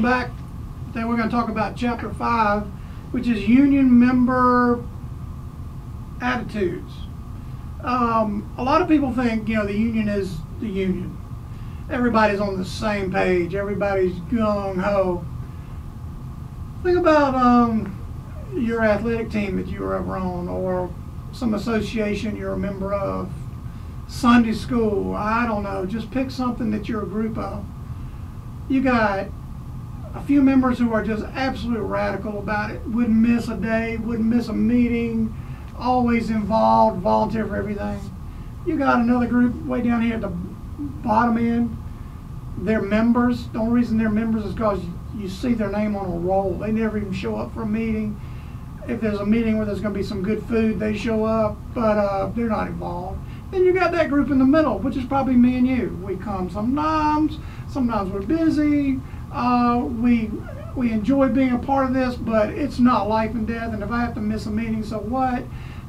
welcome back. Today we're going to talk about Chapter 5, which is union member attitudes. A lot of people think, the union is the union. Everybody's on the same page. Everybody's gung-ho. Think about your athletic team that you were ever on, or some association you're a member of, Sunday school, I don't know. Just pick something that you're a group of. You got a few members who are just absolutely radical about it, wouldn't miss a day, wouldn't miss a meeting, always involved, volunteer for everything. You got another group way down here at the bottom end. They're members. The only reason they're members is because you see their name on a roll. They never even show up for a meeting. If there's a meeting where there's going to be some good food, they show up, but they're not involved. Then you got that group in the middle, which is probably me and you. We come sometimes we're busy. We enjoy being a part of this, but it's not life and death, and if I have to miss a meeting, so what?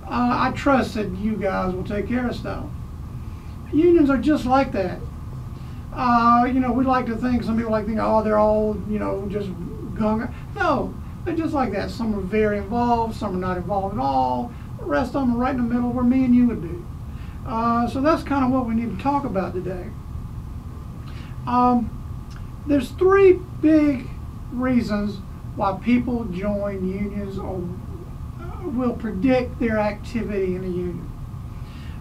I trust that you guys will take care of stuff. Unions are just like that. We like to think, some people like to think, oh, they're all, just gung. No, they're just like that. Some are very involved, some are not involved at all. The rest of them are right in the middle where me and you would be. So that's kind of what we need to talk about today. There's three big reasons why people join unions or will predict their activity in a union.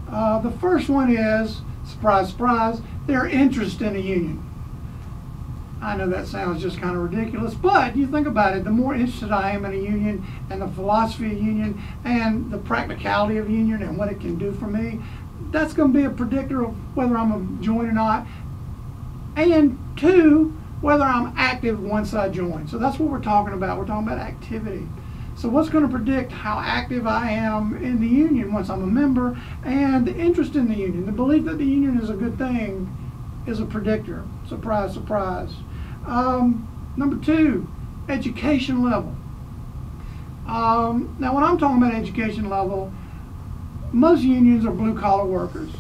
The first one is, surprise, surprise, their interest in a union. I know that sounds just kind of ridiculous, but you think about it, the more interested I am in a union and the philosophy of union and the practicality of union and what it can do for me, that's going to be a predictor of whether I'm a join or not, and two, whether I'm active once I join. So that's what we're talking about. We're talking about activity. So what's going to predict how active I am in the union once I'm a member, and the interest in the union, the belief that the union is a good thing, is a predictor. Surprise, surprise. Number two, education level. Now when I'm talking about education level, most unions are blue-collar workers.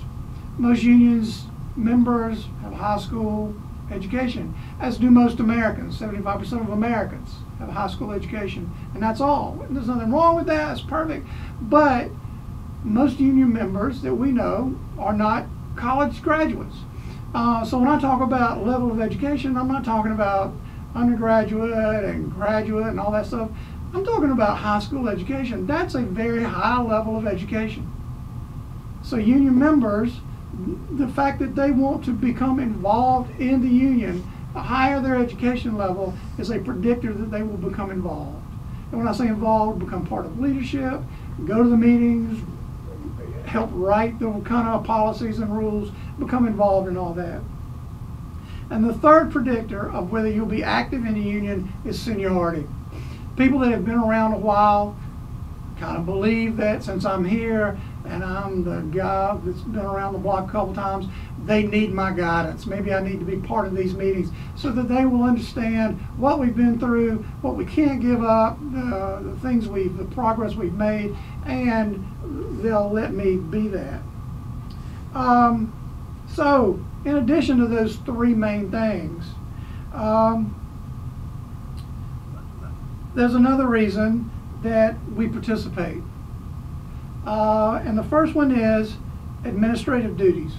Most unions members have high school education, as do most Americans. 75% of Americans have a high school education, and that's all. There's nothing wrong with that, it's perfect. But most union members that we know are not college graduates. So when I talk about level of education, I'm not talking about undergraduate and graduate and all that stuff. I'm talking about high school education. That's a very high level of education. So union members, the fact that they want to become involved in the union, the higher their education level is a predictor that they will become involved. And when I say involved, become part of leadership, go to the meetings, help write the kind of policies and rules, become involved in all that. And the third predictor of whether you'll be active in a union is seniority. People that have been around a while kind of believe that since I'm here and I'm the guy that's been around the block a couple times, they need my guidance. Maybe I need to be part of these meetings so that they will understand what we've been through, what we can't give up, the progress we've made, and they'll let me be that. So, in addition to those three main things, there's another reason that we participate. And the first one is administrative duties.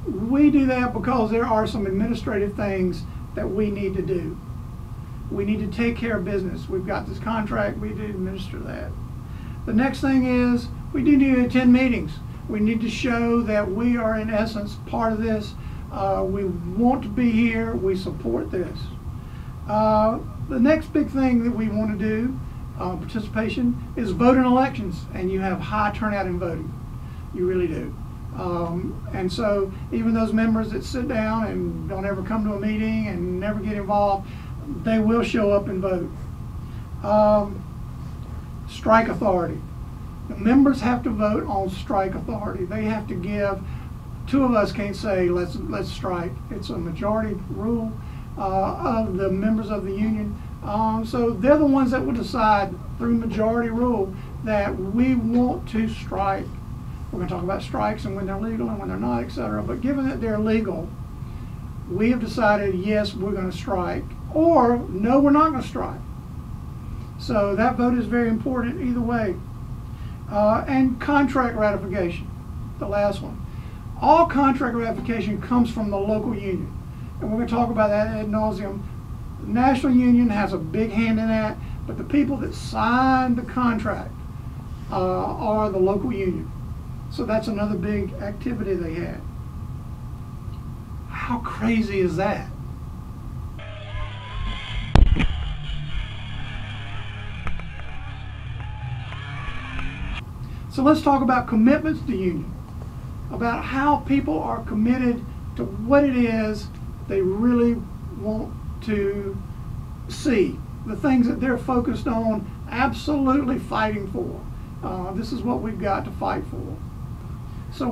We do that because there are some administrative things that we need to do. We need to take care of business. We've got this contract, we need to administer that. The next thing is we do need to attend meetings. We need to show that we are in essence part of this. We want to be here, we support this. The next big thing that we want to do, participation, is vote in elections, and you have high turnout in voting. You really do. And so even those members that sit down and don't ever come to a meeting and never get involved, they will show up and vote. Strike authority. The members have to vote on strike authority. They have to give. Two of us can't say let's strike. It's a majority rule of the members of the union. So they're the ones that will decide through majority rule that we want to strike. We're going to talk about strikes and when they're legal and when they're not, etc. But given that they're legal, we have decided, yes, we're going to strike or no, we're not going to strike. So that vote is very important either way. And contract ratification, the last one. All contract ratification comes from the local union. And we're going to talk about that ad nauseum. The national union has a big hand in that, but the people that sign the contract are the local union. So that's another big activity they had. How crazy is that? So let's talk about commitments to union, about how people are committed to what it is they really want to see, the things that they're focused on, absolutely fighting for. This is what we've got to fight for. So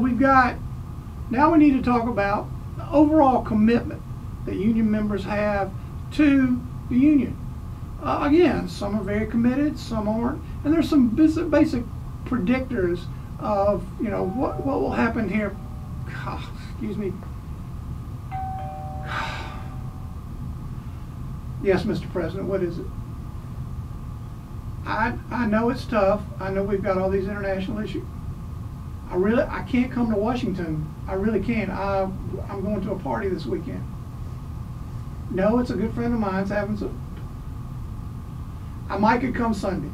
now we need to talk about the overall commitment that union members have to the union. Again, some are very committed, some aren't, and there's some basic predictors of what will happen here. God, excuse me. Yes, Mr. President, what is it? I know it's tough. I know we've got all these international issues. I can't come to Washington. I really can't. I'm going to a party this weekend. No, it's a good friend of mine's having some. I might could come Sunday.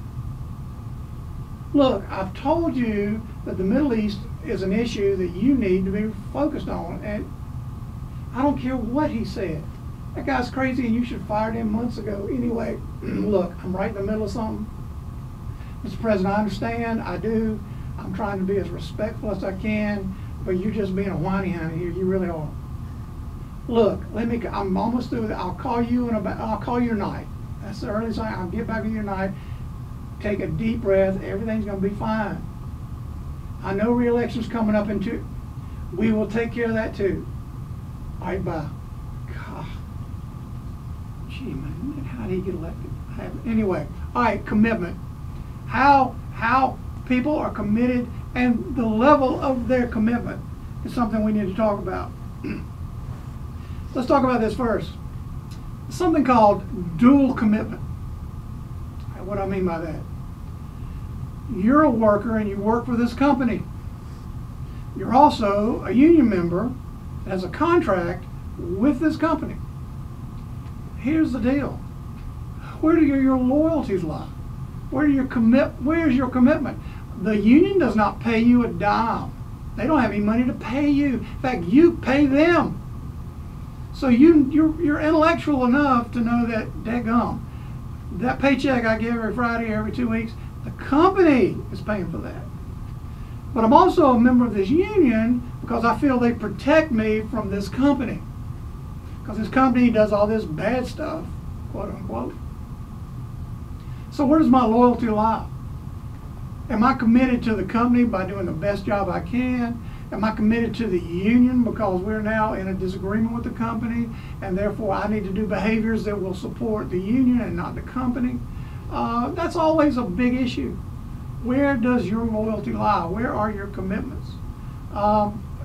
Look, I've told you that the Middle East is an issue that you need to be focused on, and I don't care what he said. That guy's crazy and you should have fired him months ago. Anyway, look, I'm right in the middle of something. Mr. President, I understand, I do. I'm trying to be as respectful as I can, but you're just being a whiny honey here. You really are. Look, I'm almost through with it. I'll call you tonight. That's the earliest I'll get back with you tonight. Take a deep breath. Everything's going to be fine. I know re-election's coming up in 2. We will take care of that too. All right, bye. God. Gee, man, how did he get elected? Anyway, all right, commitment. How people are committed and the level of their commitment is something we need to talk about. Let's talk about this first. Something called dual commitment. What do I mean by that? You're a worker and you work for this company. You're also a union member that has a contract with this company. Here's the deal. Where do your loyalties lie? Where's your commitment? The union does not pay you a dime. They don't have any money to pay you. In fact, you pay them. So you're intellectual enough to know that, daggum, that paycheck I get every Friday, every 2 weeks, the company is paying for that. But I'm also a member of this union because I feel they protect me from this company. Because this company does all this bad stuff, quote unquote. So where does my loyalty lie? Am I committed to the company by doing the best job I can? Am I committed to the union because we're now in a disagreement with the company and therefore I need to do behaviors that will support the union and not the company? That's always a big issue. Where does your loyalty lie? Where are your commitments?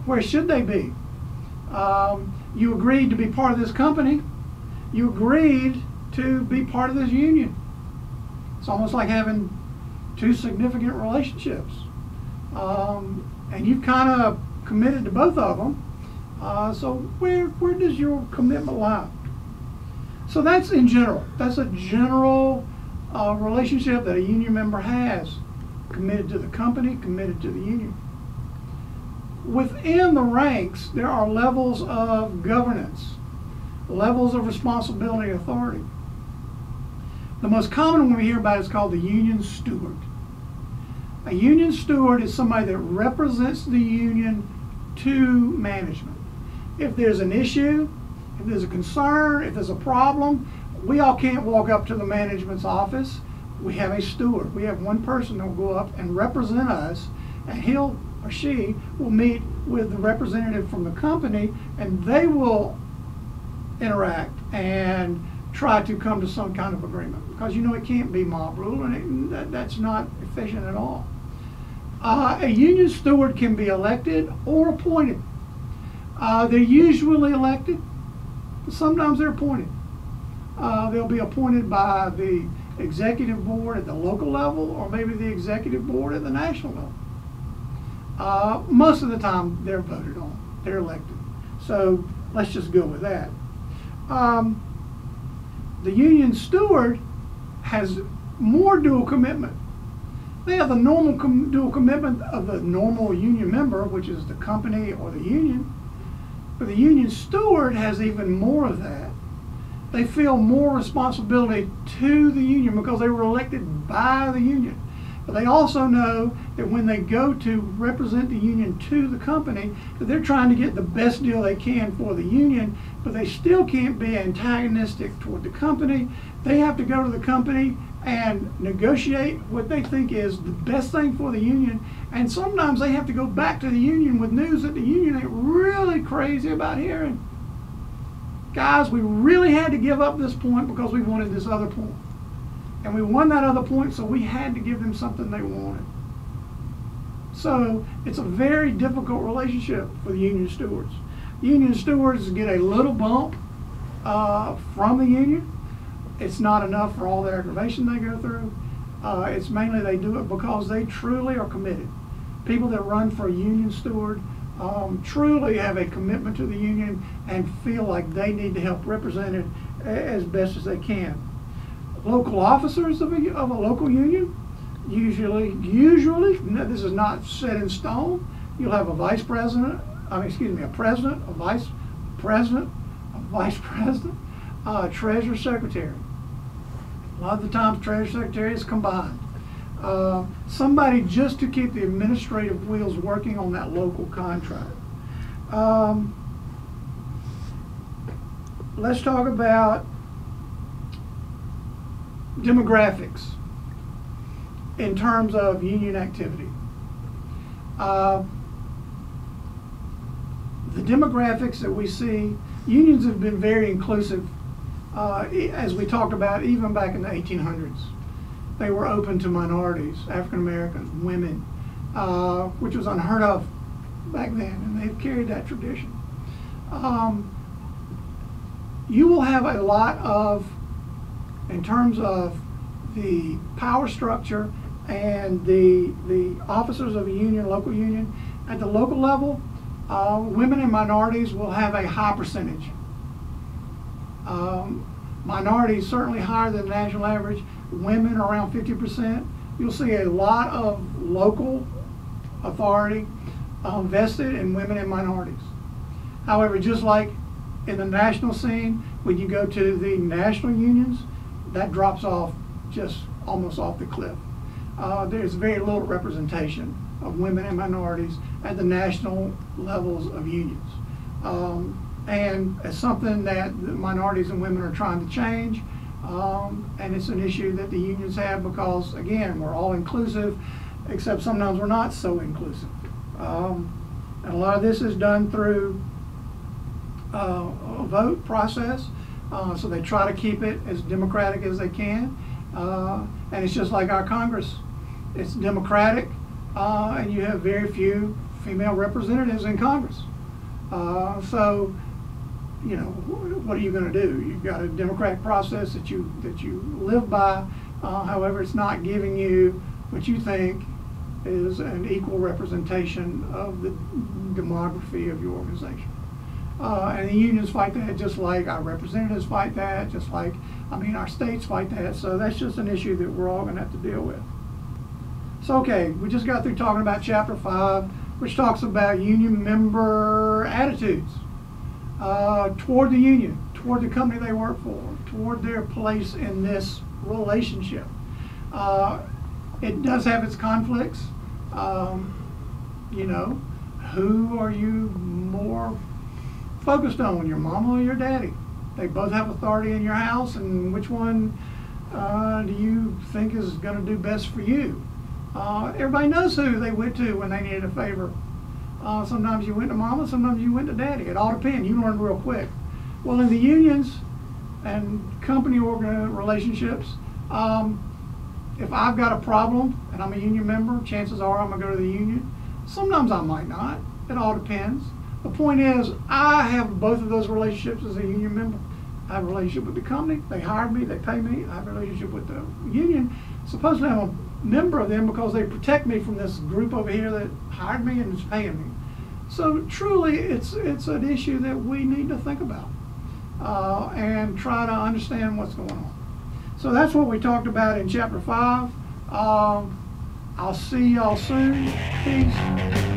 Where should they be? You agreed to be part of this company. You agreed to be part of this union. It's almost like having 2 significant relationships. And you've kind of committed to both of them. So where does your commitment lie? So that's in general. That's a general relationship that a union member has. Committed to the company, committed to the union. Within the ranks, there are levels of governance, levels of responsibility and authority. The most common one we hear about is called the union steward. A union steward is somebody that represents the union to management. If there's an issue, if there's a concern, if there's a problem, we all can't walk up to the management's office. We have a steward. We have one person that will go up and represent us, and he'll or she will meet with the representative from the company, and they will interact and try to come to some kind of agreement. Because it can't be mob rule, and that's not efficient at all. A union steward can be elected or appointed. They're usually elected, but sometimes they're appointed. They'll be appointed by the executive board at the local level, or maybe the executive board at the national level. Most of the time, they're voted on. They're elected. So let's just go with that. The union steward has more dual commitment. They have the normal dual commitment of the normal union member, which is the company or the union. But the union steward has even more of that. They feel more responsibility to the union because they were elected by the union. But they also know that when they go to represent the union to the company, that they're trying to get the best deal they can for the union, but they still can't be antagonistic toward the company. They have to go to the company and negotiate what they think is the best thing for the union. And sometimes they have to go back to the union with news that the union ain't really crazy about hearing. Guys, we really had to give up this point because we wanted this other point. And we won that other point, so we had to give them something they wanted. So it's a very difficult relationship for the union stewards. Union stewards get a little bump from the union. It's not enough for all the aggravation they go through. It's mainly they do it because they truly are committed. People that run for a union steward truly have a commitment to the union and feel like they need to help represent it as best as they can. Local officers of a local union, usually, this is not set in stone, you'll have a vice president, a president, a vice president, a treasurer secretary. A lot of the times treasurer secretary is combined. Somebody just to keep the administrative wheels working on that local contract. Let's talk about demographics in terms of union activity. The demographics that we see, unions have been very inclusive, as we talked about even back in the 1800s. They were open to minorities, African Americans, women, which was unheard of back then, and they've carried that tradition. You will have a lot of, in terms of the power structure and the officers of a union, local union, at the local level, women and minorities will have a high percentage. Minorities certainly higher than the national average, women around 50%. You'll see a lot of local authority vested in women and minorities. However, just like in the national scene, when you go to the national unions, that drops off just almost off the cliff. There's very little representation of women and minorities at the national levels of unions. And it's something that the minorities and women are trying to change. And it's an issue that the unions have because, again, we're all inclusive, except sometimes we're not so inclusive. And a lot of this is done through a vote process. So they try to keep it as democratic as they can. And it's just like our Congress. It's democratic, and you have very few female representatives in Congress. So, you know, what are you going to do? You've got a democratic process that you live by. However, it's not giving you what you think is an equal representation of the demography of your organization. And the unions fight that just like our representatives fight that, just like, our states fight that. So that's just an issue that we're all going to have to deal with. So, okay, we just got through talking about Chapter 5, which talks about union member attitudes toward the union, toward the company they work for, toward their place in this relationship. It does have its conflicts. You know, who are you more focused on, your mama or your daddy? They both have authority in your house, and which one do you think is going to do best for you? Everybody knows who they went to when they needed a favor. Sometimes you went to mama, sometimes you went to daddy. It all depends. You learn real quick. Well, in the unions and company relationships, if I've got a problem and I'm a union member, chances are I'm going to go to the union. Sometimes I might not. It all depends. The point is, I have both of those relationships as a union member. I have a relationship with the company. They hired me. They pay me. I have a relationship with the union. Supposedly I'm a member of them because they protect me from this group over here that hired me and is paying me. So truly, it's an issue that we need to think about and try to understand what's going on. So that's what we talked about in chapter 5. I'll see y'all soon. Peace.